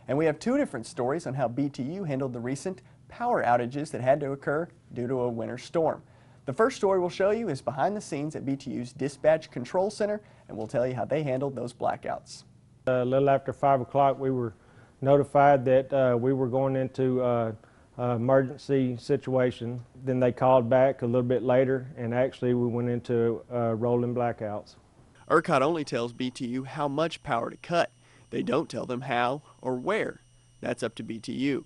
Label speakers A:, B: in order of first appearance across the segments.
A: And we have two different stories on how BTU handled the recent power outages that had to occur due to a winter storm. The first story we'll show you is behind the scenes at BTU's Dispatch Control Center, and we'll tell you how they handled those blackouts.
B: A little after 5 o'clock, we were notified that we were going into an emergency situation. Then they called back a little bit later, and actually we went into rolling blackouts.
A: ERCOT only tells BTU how much power to cut. They don't tell them how or where. That's up to BTU.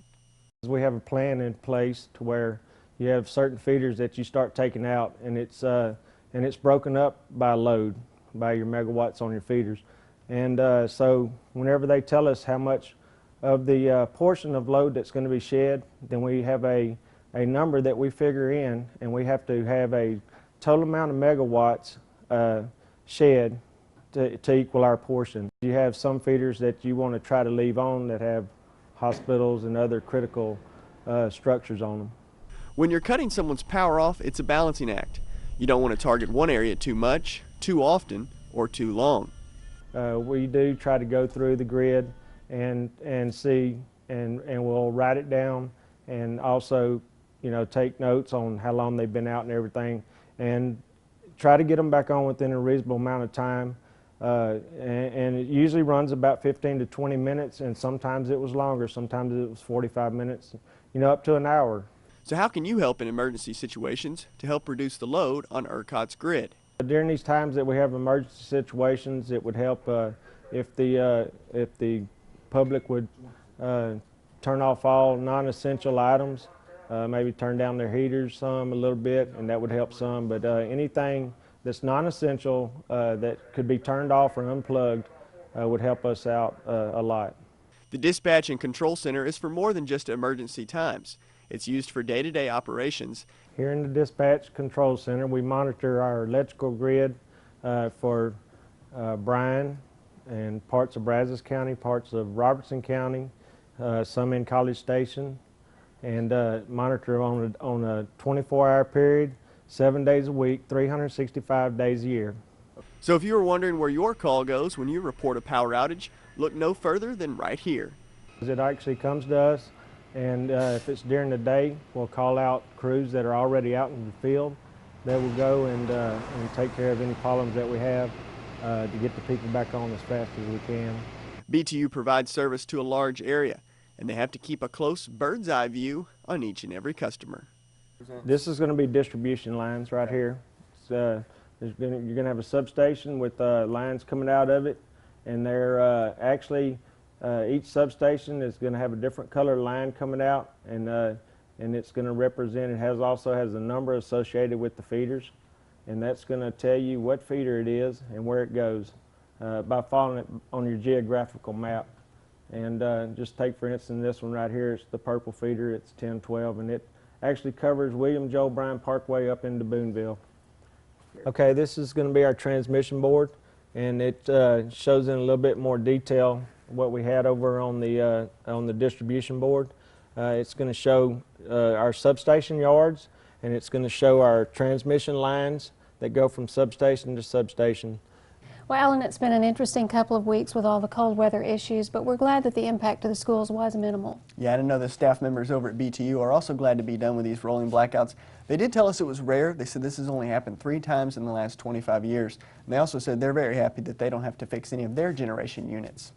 B: We have a plan in place to where you have certain feeders that you start taking out, and it's broken up by load, by your megawatts on your feeders. And so whenever they tell us how much of the portion of load that's going to be shed, then we have a number that we figure in, and we have to have a total amount of megawatts shed to equal our portion. You have some feeders that you want to try to leave on that have hospitals and other critical structures on them.
A: When you're cutting someone's power off, it's a balancing act. You don't want to target one area too much, too often, or too long.
B: We do try to go through the grid and see, and we'll write it down, and also, you know, take notes on how long they've been out and everything, and try to get them back on within a reasonable amount of time. And it usually runs about 15 to 20 minutes, and sometimes it was longer, sometimes it was 45 minutes, you know, up to an hour.
A: So how can you help in emergency situations to help reduce the load on ERCOT's grid?
B: During these times that we have emergency situations, it would help if the public would turn off all non-essential items, maybe turn down their heaters a little bit, and that would help some. But anything that's non-essential that could be turned off or unplugged would help us out a lot.
A: The Dispatch and Control Center is for more than just emergency times. It's used for day-to-day operations.
B: Here in the Dispatch Control Center, we monitor our electrical grid for Bryan and parts of Brazos County, parts of Robertson County, some in College Station, and monitor on a 24-hour period, 7 days a week, 365 days a year.
A: So if you were wondering where your call goes when you report a power outage, look no further than right here.
B: It actually comes to us, and if it's during the day, we'll call out crews that are already out in the field. They will go and take care of any problems that we have to get the people back on as fast as we can.
A: BTU provides service to a large area, and they have to keep a close bird's eye view on each and every customer.
B: This is going to be distribution lines right here. You're going to have a substation with lines coming out of it, and they're actually each substation is going to have a different color line coming out, and it's going to represent. It also has a number associated with the feeders, and that's going to tell you what feeder it is and where it goes by following it on your geographical map. And just take, for instance, this one right here. It's the purple feeder. It's 1012, and it actually covers William Joel Bryan Parkway up into Boonville. Okay, this is going to be our transmission board, and it shows in a little bit more detail what we had over on the distribution board. It's going to show our substation yards, and it's going to show our transmission lines that go from substation to substation.
C: Well, Alan, it's been an interesting couple of weeks with all the cold weather issues, but we're glad that the impact to the schools was minimal.
A: Yeah, and I know the staff members over at BTU are also glad to be done with these rolling blackouts. They did tell us it was rare. They said this has only happened 3 times in the last 25 years. And they also said they're very happy that they don't have to fix any of their generation units.